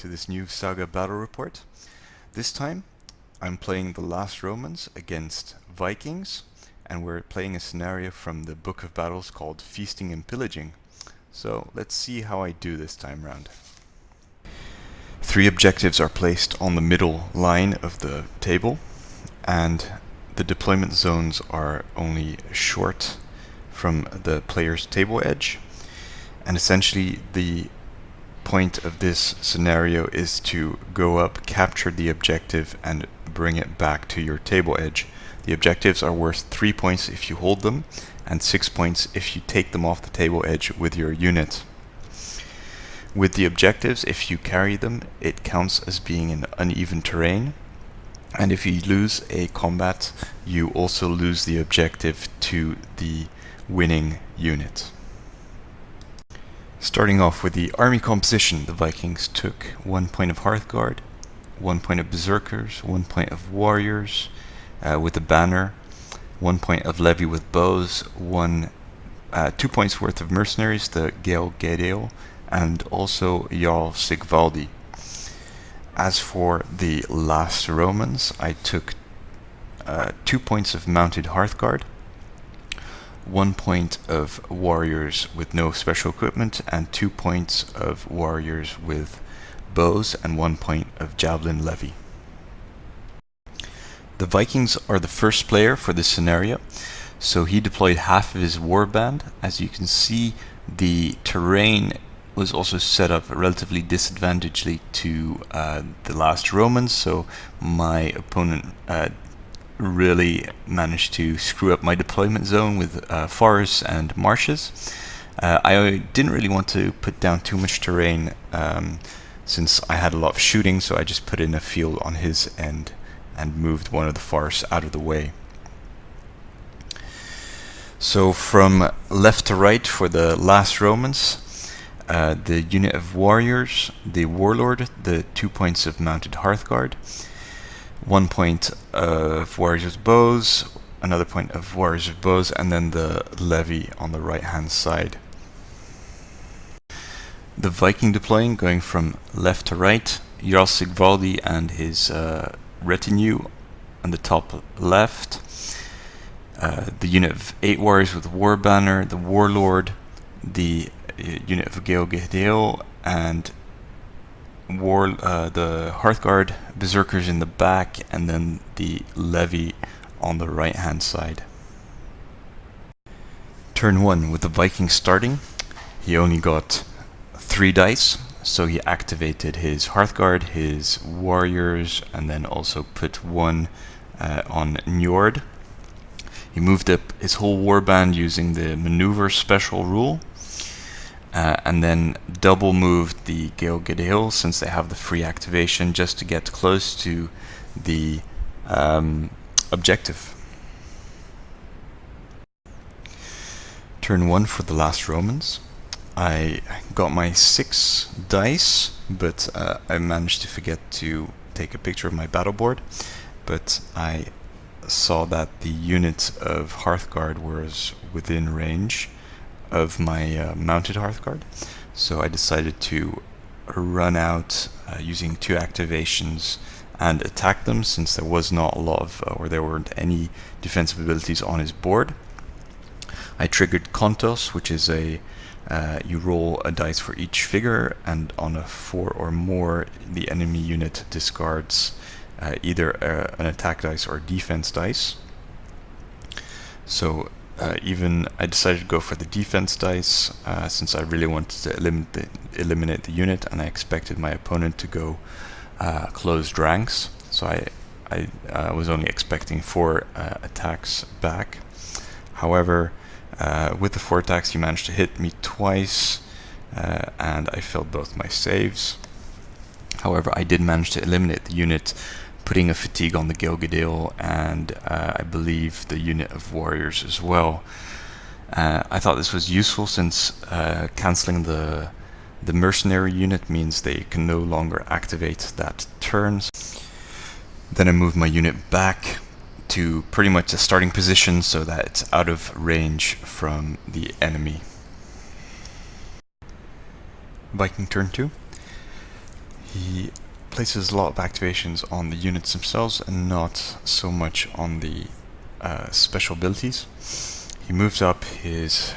to this new Saga battle report. This time I'm playing the Last Romans against Vikings, and we're playing a scenario from the Book of Battles called Feasting and Pillaging. So let's see how I do this time round. 3 objectives are placed on the middle line of the table, and the deployment zones are only short from the player's table edge. And essentially the point of this scenario is to go up, capture the objective, and bring it back to your table edge. The objectives are worth 3 points if you hold them, and 6 points if you take them off the table edge with your unit. With the objectives, if you carry them, it counts as being in uneven terrain, and if you lose a combat, you also lose the objective to the winning unit. Starting off with the army composition, the Vikings took 1 point of Hearthguard, 1 point of Berserkers, 1 point of Warriors with a banner, 1 point of Levy with bows, 2 points worth of Mercenaries, the BIG-REVERB-WARHORN, and also Jarl Sigvaldi. As for the Last Romans, I took 2 points of Mounted Hearthguard, 1 point of Warriors with no special equipment, and 2 points of Warriors with bows, and 1 point of Javelin Levy. The Vikings are the first player for this scenario, so he deployed half of his warband. As you can see, the terrain was also set up relatively disadvantageously to the Last Romans, so my opponent really managed to screw up my deployment zone with forests and marshes. I didn't really want to put down too much terrain since I had a lot of shooting, so I just put in a field on his end and moved one of the forests out of the way. So from left to right for the Last Romans, the unit of Warriors, the Warlord, the 2 points of Mounted Hearthguard, 1 point of Warriors with bows, another point of Warriors with bows, and then the Levy on the right hand side. The Viking deploying, going from left to right, Jarl Sigvaldi and his retinue on the top left, the unit of 8 Warriors with War Banner, the Warlord, the unit of BIG-REVERB-WARHORN, and the Hearthguard, Berserkers in the back, and then the Levy on the right hand side. Turn 1, with the Viking starting, he only got 3 dice, so he activated his Hearthguard, his Warriors, and then also put 1 on Njord. He moved up his whole warband using the maneuver special rule, and then double moved the BIG-REVERB-WARHORN since they have the free activation, just to get close to the objective. Turn 1 for the Last Romans. I got my 6 dice, but I managed to forget to take a picture of my battle board, but I saw that the unit of Hearthguard was within range of my Mounted Hearthguard, so I decided to run out using 2 activations and attack them, since there was not a lot of, or there weren't any defensive abilities on his board. I triggered Kontos, which is you roll a dice for each figure, and on a 4 or more, the enemy unit discards either an attack dice or defense dice. So I decided to go for the defense dice since I really wanted to eliminate the unit, and I expected my opponent to go closed ranks. So I was only expecting 4 attacks back. However, with the 4 attacks, he managed to hit me twice, and I failed both my saves. However, I did manage to eliminate the unit, putting a fatigue on the BIG-REVERB-WARHORN, and I believe the unit of Warriors as well. I thought this was useful since cancelling the mercenary unit means they can no longer activate that turn. Then I moved my unit back to pretty much a starting position so that it's out of range from the enemy. Viking turn 2. He places a lot of activations on the units themselves and not so much on the special abilities. He moves up his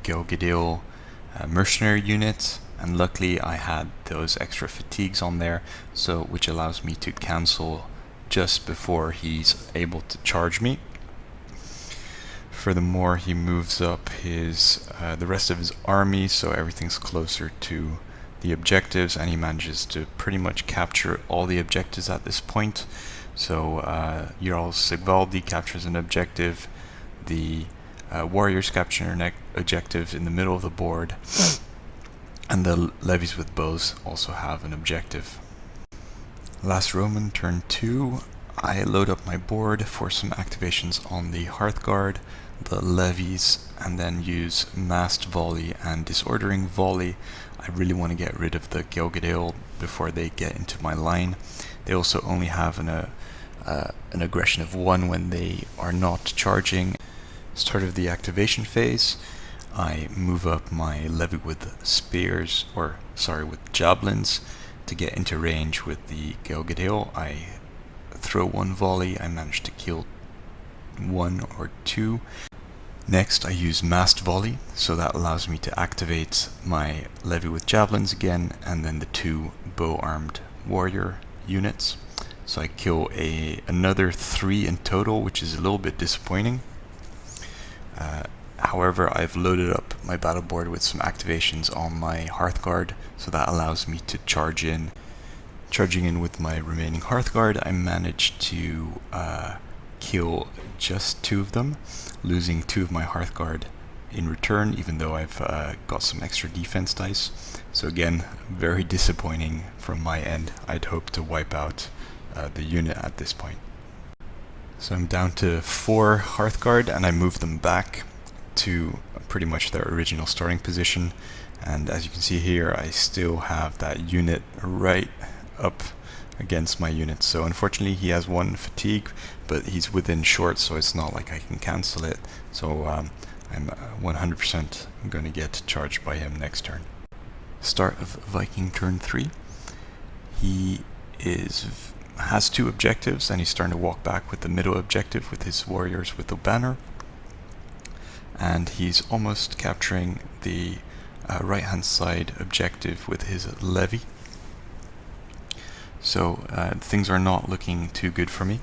Gil-Gadil mercenary unit, and luckily I had those extra fatigues on there, so which allows me to cancel just before he's able to charge me. Furthermore, he moves up his the rest of his army, so everything's closer to the objectives, and he manages to pretty much capture all the objectives at this point. So Jarl Sigvaldi captures an objective, the warriors capture an objective in the middle of the board, and the levies with bows also have an objective. Last Roman, turn 2, I load up my board for some activations on the Hearthguard, the levies, and then use massed volley and disordering volley. I really want to get rid of the Gil-Gadil before they get into my line. They also only have an aggression of 1 when they are not charging. Start of the activation phase, I move up my levy with spears, or sorry, with javelins to get into range with the Gil-Gadil. I throw 1 volley, I manage to kill 1 or 2. Next I use massed volley, so that allows me to activate my levy with javelins again, and then the 2 bow-armed warrior units. So I kill another 3 in total, which is a little bit disappointing. However, I've loaded up my battle board with some activations on my Hearthguard, so that allows me to charge in. Charging in with my remaining Hearthguard, I managed to kill just 2 of them, losing 2 of my Hearthguard in return, even though I've got some extra defense dice. So again, very disappointing from my end. I'd hoped to wipe out the unit at this point. So I'm down to 4 Hearthguard, and I moved them back to pretty much their original starting position. And as you can see here, I still have that unit right up against my units. So unfortunately he has 1 fatigue, but he's within short, so it's not like I can cancel it. So I'm 100% going to get charged by him next turn. Start of Viking turn 3. He has 2 objectives, and he's starting to walk back with the middle objective with his warriors with the banner. And he's almost capturing the right hand side objective with his levy. So things are not looking too good for me.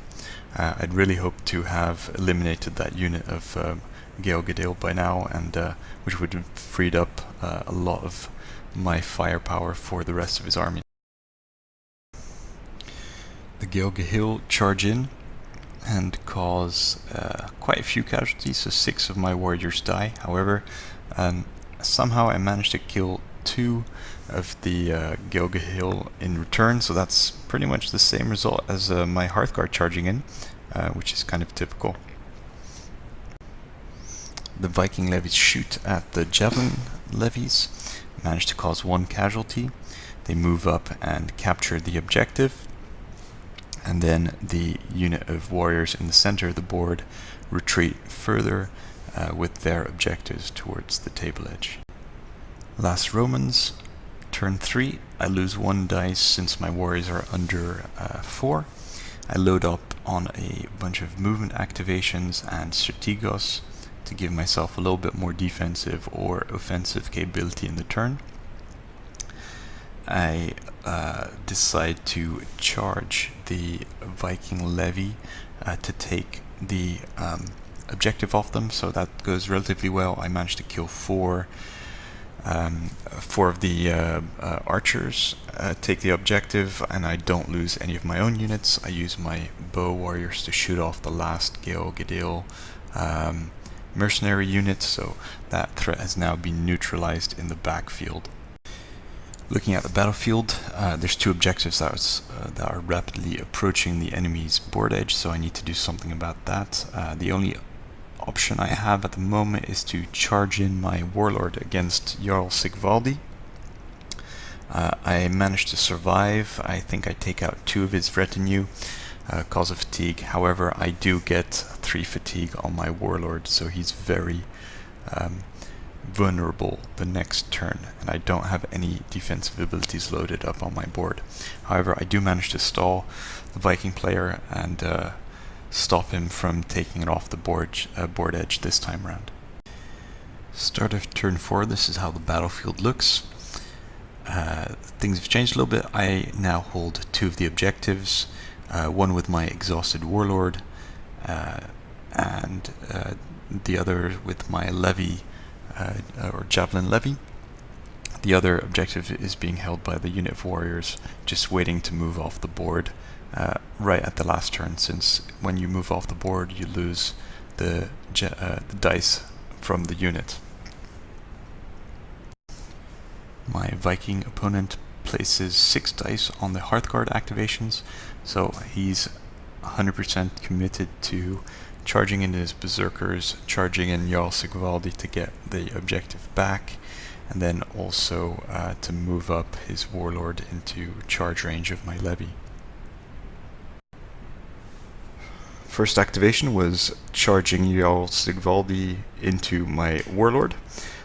I'd really hoped to have eliminated that unit of Gil-Gadil by now, and which would have freed up a lot of my firepower for the rest of his army. The Gil-Gadil charge in and cause quite a few casualties, so 6 of my warriors die. However, somehow I managed to kill 2 of the Gil-Gadil in return, so that's pretty much the same result as my Hearthguard charging in, which is kind of typical. The Viking levies shoot at the javelin levies, manage to cause 1 casualty. They move up and capture the objective, and then the unit of warriors in the center of the board retreat further with their objectives towards the table edge. Last Romans, turn 3, I lose 1 dice since my warriors are under 4. I load up on a bunch of movement activations and strategos to give myself a little bit more defensive or offensive capability in the turn. I decide to charge the Viking levy to take the objective off them, so that goes relatively well. I managed to kill 4 of the archers, take the objective, and I don't lose any of my own units. I use my bow warriors to shoot off the last Gil-Gadil mercenary unit, so that threat has now been neutralized in the backfield. Looking at the battlefield, there's 2 objectives that are rapidly approaching the enemy's board edge, so I need to do something about that. The only option I have at the moment is to charge in my warlord against Jarl Sigvaldi. I managed to survive. I think I take out 2 of his retinue, cause of fatigue. However, I do get 3 fatigue on my warlord, so he's very vulnerable the next turn, and I don't have any defensive abilities loaded up on my board. However, I do manage to stall the Viking player and stop him from taking it off the board edge this time around. Start of turn 4, this is how the battlefield looks. Things have changed a little bit. I now hold 2 of the objectives, one with my exhausted warlord, and the other with my levy, or javelin levy. The other objective is being held by the unit of warriors, just waiting to move off the board right at the last turn, since when you move off the board you lose the dice from the unit. My Viking opponent places 6 dice on the Hearthguard activations, so he's 100% committed to charging in his berserkers, charging in Jarl Sigvaldi to get the objective back, and then also to move up his warlord into charge range of my levy. First activation was charging Jarl Sigvaldi into my warlord.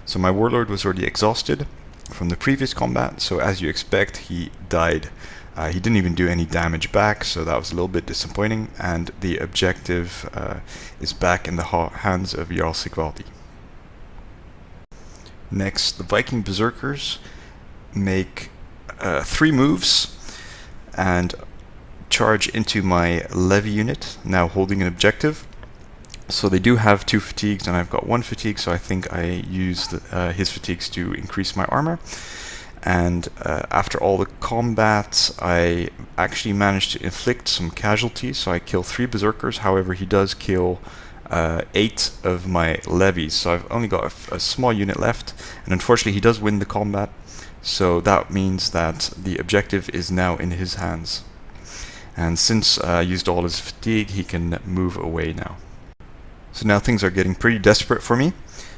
So my warlord was already exhausted from the previous combat, so as you expect, he died. He didn't even do any damage back, so that was a little bit disappointing, and the objective is back in the hands of Jarl Sigvaldi. Next, the Viking Berserkers make 3 moves and charge into my levy unit, now holding an objective. So they do have 2 fatigues, and I've got 1 fatigue, so I think I used his fatigues to increase my armor. And after all the combat, I actually managed to inflict some casualties, so I kill 3 berserkers. However, he does kill 8 of my levies, so I've only got a small unit left, and unfortunately he does win the combat, so that means that the objective is now in his hands. And since I used all his fatigue, he can move away now. So now things are getting pretty desperate for me,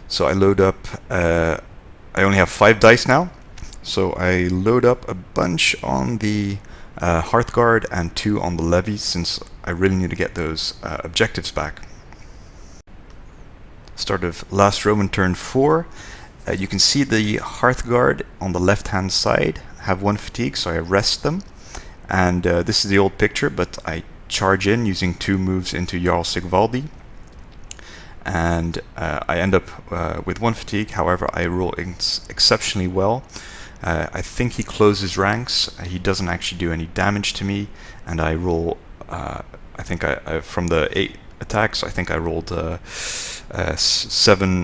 so I load up, I only have 5 dice now, so I load up a bunch on the Hearthguard and 2 on the levies, since I really need to get those objectives back. Start of last Roman turn 4, you can see the Hearthguard on the left hand side have 1 fatigue, so I rest them, and this is the old picture, but I charge in using 2 moves into Jarl Sigvaldi, and I end up with 1 fatigue. However, I roll exceptionally well. I think he closes ranks, he doesn't actually do any damage to me, and I roll, I think from the 8 attacks, I think I rolled 7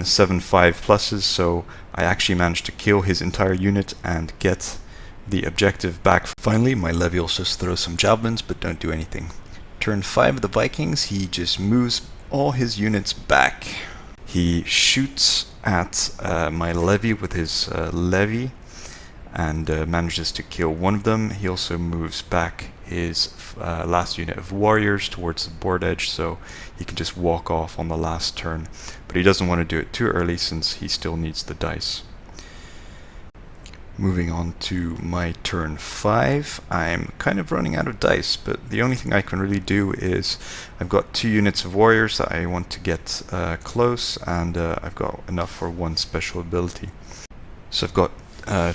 5 pluses, so I actually managed to kill his entire unit and get the objective back. Finally, my levy also throws some javelins, but don't do anything. Turn 5 of the Vikings, he just moves all his units back. He shoots at my levy with his levy and manages to kill 1 of them. He also moves back his last unit of warriors towards the board edge, so he can just walk off on the last turn, but he doesn't want to do it too early since he still needs the dice. Moving on to my turn 5, I'm kind of running out of dice, but the only thing I can really do is I've got 2 units of warriors that I want to get close, and I've got enough for 1 special ability. So I've got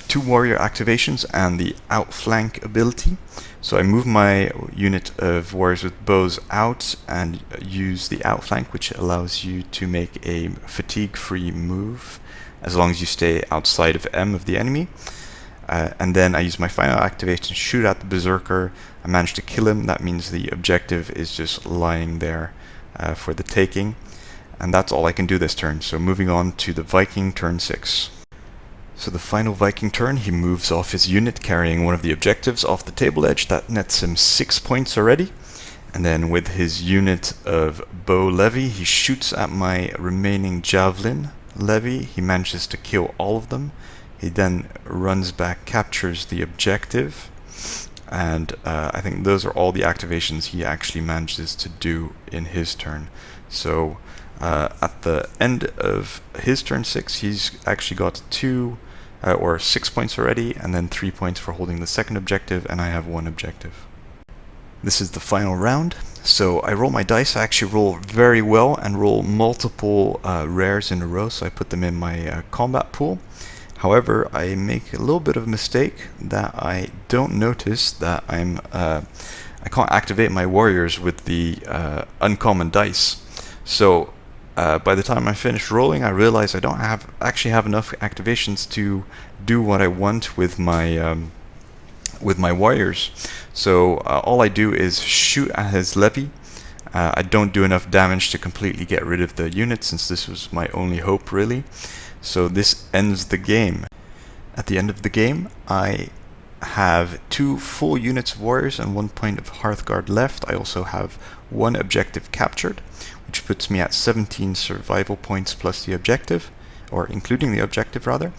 2 warrior activations and the outflank ability. So I move my unit of warriors with bows out and use the outflank, which allows you to make a fatigue-free move as long as you stay outside of M of the enemy. And then I use my final activation to shoot at the berserker. I manage to kill him. That means the objective is just lying there for the taking. And that's all I can do this turn. So moving on to the Viking turn 6. So the final Viking turn, he moves off his unit carrying 1 of the objectives off the table edge. That nets him 6 points already. And then with his unit of bow levy, he shoots at my remaining javelin levy. He manages to kill all of them. He then runs back, captures the objective, and I think those are all the activations he actually manages to do in his turn. So at the end of his turn 6, he's actually got 6 points already, and then 3 points for holding the second objective, and I have 1 objective. This is the final round, So I roll my dice. I actually roll very well and roll multiple rares in a row, so I put them in my combat pool. However, I make a little bit of a mistake that I don't notice that I can't activate my warriors with the uncommon dice. So by the time I finish rolling, I realize I don't actually have enough activations to do what I want with my warriors. So all I do is shoot at his levy. I don't do enough damage to completely get rid of the unit, since this was my only hope really. So this ends the game. At the end of the game, I have 2 full units of warriors and 1 point of Hearthguard left. I also have 1 objective captured, which puts me at 17 survival points plus the objective, or including the objective rather.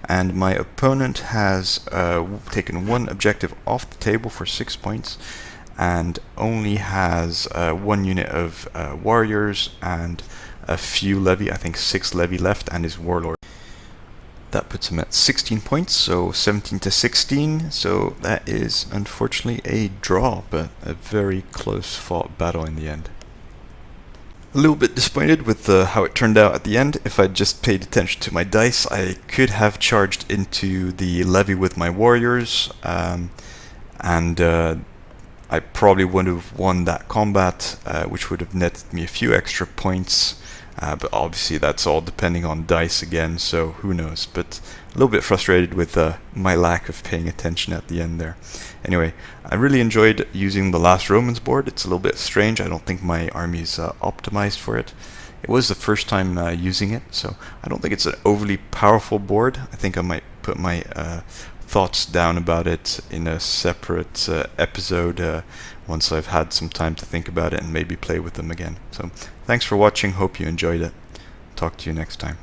And my opponent has taken 1 objective off the table for 6 points, and only has 1 unit of warriors and a few levy, I think 6 levy left, and his warlord. That puts him at 16 points, so 17 to 16, so that is unfortunately a draw, but a very close fought battle in the end. A little bit disappointed with how it turned out at the end. If I'd just paid attention to my dice, I could have charged into the levy with my warriors, and I probably would have won that combat, which would have netted me a few extra points. But obviously that's all depending on dice again, so who knows. But a little bit frustrated with my lack of paying attention at the end there. Anyway, I really enjoyed using the Last Romans board. It's a little bit strange. I don't think my army is optimized for it. It was the first time using it, so I don't think it's an overly powerful board. I think I might put my thoughts down about it in a separate episode once I've had some time to think about it and maybe play with them again. So thanks for watching, hope you enjoyed it. Talk to you next time.